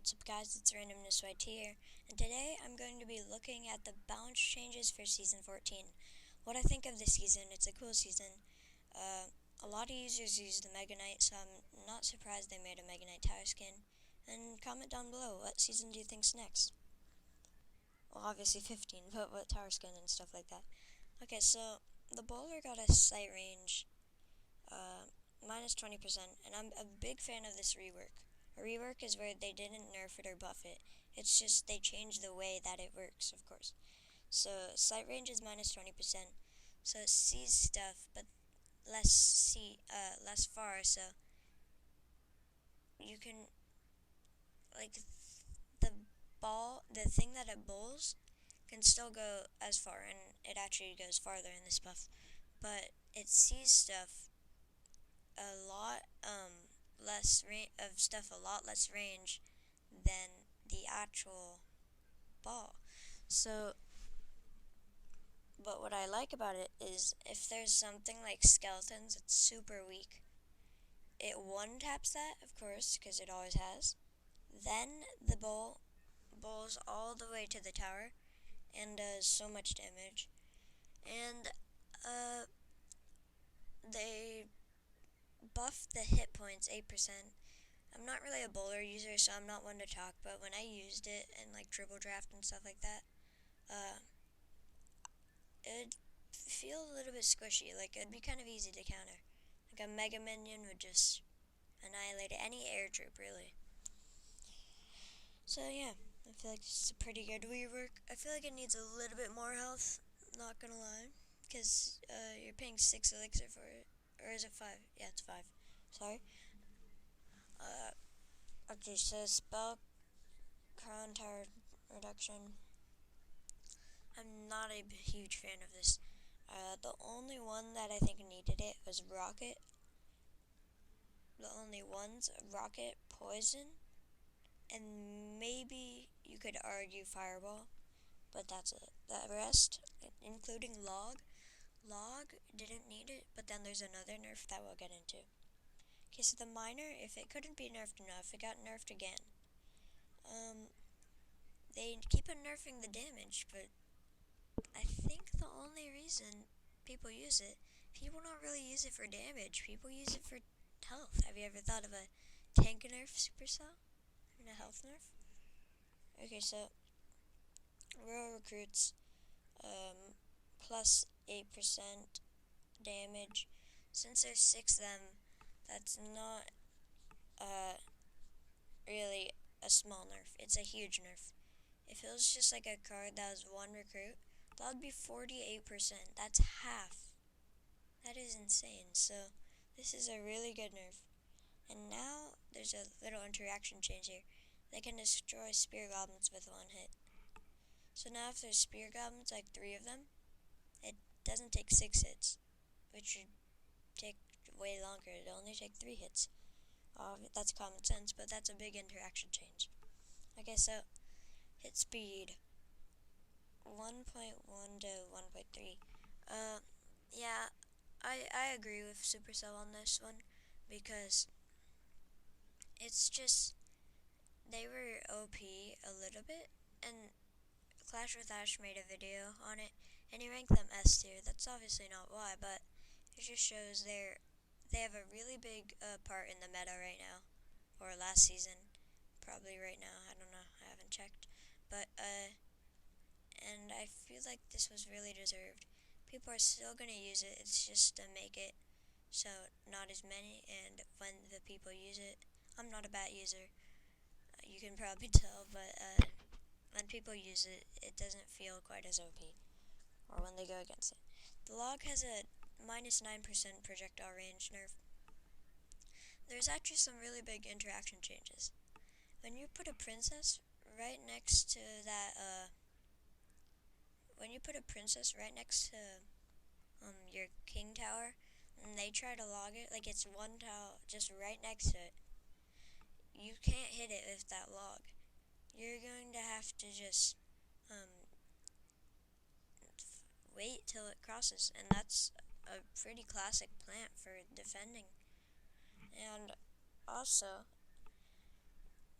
What's up guys, it's RandomnessYT here, and today I'm going to be looking at the balance changes for Season 14. What I think of this season, it's a cool season. A lot of users use the Mega Knight, so I'm not surprised they made a Mega Knight tower skin. And comment down below, what season do you think's next? Well, obviously 15, but what tower skin and stuff like that. Okay, so the bowler got a sight range, minus 20%, and I'm a big fan of this rework. A rework is where they didn't nerf it or buff it. It's just they changed the way that it works, of course. So sight range is minus 20%. So it sees stuff, but less far. So you can the thing that it bowls can still go as far, and it actually goes farther in this buff. But it sees stuff a lot a lot less range than the actual ball. So, but what I like about it is if there's something like skeletons, it's super weak. It one taps that, of course, because it always has. Then the ball bowls all the way to the tower and does so much damage. And they buffed the hit points 8%. I'm not really a bowler user, so I'm not one to talk, but when I used it in like dribble draft and stuff like that, it'd feel a little bit squishy. Like, it'd be kind of easy to counter. Like, a mega minion would just annihilate any air troop, really. So, yeah, I feel like it's a pretty good rework. I feel like it needs a little bit more health, not gonna lie, because you're paying 6 elixir for it. Or is it 5? Yeah, it's 5. Sorry. Okay, so spell crown tower reduction. I'm not a huge fan of this. The only one that I think needed it was Rocket. The only ones, Rocket, Poison, and maybe you could argue Fireball, but that's it. The rest, including Log didn't need it, but then there's another nerf that we'll get into. Okay, so the Miner, if it couldn't be nerfed enough, it got nerfed again. They keep on nerfing the damage, but I think the only reason people use it, people don't really use it for damage. People use it for health. Have you ever thought of a tank nerf supercell? I mean, a health nerf? Okay, so Royal Recruits, plus 8% damage. Since there's 6 of them, that's not really a small nerf. It's a huge nerf. If it was just like a card that was 1 recruit, that would be 48%. That's half. That is insane. So this is a really good nerf. And now there's a little interaction change here. They can destroy spear goblins with 1 hit. So now if there's spear goblins, like 3 of them, it doesn't take 6 hits, which would take way longer. It'll only take 3 hits. That's common sense, but that's a big interaction change. Okay, so hit speed 1.1 to 1.3. Yeah, I agree with Supercell on this one, because it's just, they were OP a little bit, and Clash with Ash made a video on it, and he ranked them S tier. That's obviously not why, but it just shows they have a really big part in the meta right now, or last season, probably right now. I don't know, I haven't checked, but and I feel like this was really deserved. People are still gonna use it. It's just to make it so not as many, and when the people use it, I'm not a bat user. You can probably tell, but when people use it, it doesn't feel quite as OP, or when they go against it. The Log has a minus 9% projectile range nerf. There's actually some really big interaction changes. When you put a princess right next to that, your king tower, and they try to log it, like it's 1 tower just right next to it, you can't hit it with that log. You're going to have to just wait till it crosses, and that's a pretty classic plant for defending. And also,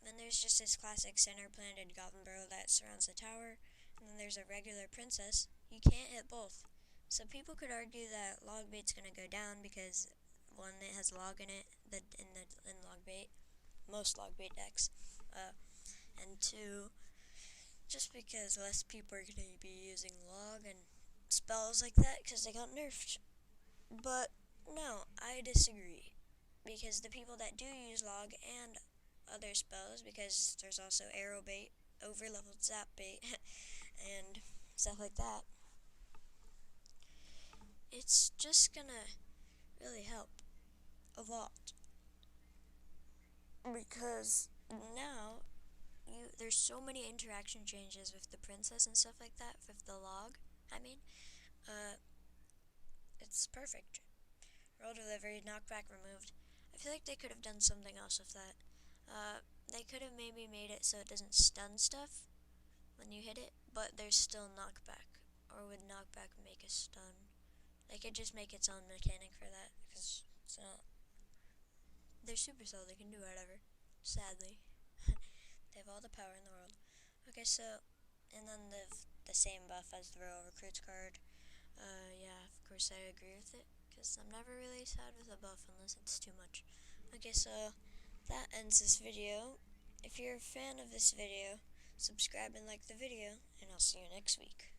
Then there's just this classic center-planted goblin barrel that surrounds the tower, and then there's a regular princess. You can't hit both. So people could argue that log bait's gonna go down because one, it has log in it, in log bait, most log bait decks, and two, just because less people are gonna be using log and spells like that because they got nerfed. But no, I disagree, because the people that do use log and other spells, because there's also arrow bait, over leveled zap bait, and stuff like that, it's just gonna really help a lot, because now there's so many interaction changes with the princess and stuff like that, with the log. Uh, it's perfect. Roll delivery, knockback removed. I feel like they could have done something else with that. They could have maybe made it so it doesn't stun stuff when you hit it, but there's still knockback. Or would knockback make a stun? They could just make its own mechanic for that, because it's not. They're Supercell, they can do whatever. Sadly. They have all the power in the world. Okay, so, and then the same buff as the Royal Recruits card. Yeah, of course I agree with it, because I'm never really sad with a buff unless it's too much. Okay, so that ends this video. If you're a fan of this video, subscribe and like the video, and I'll see you next week.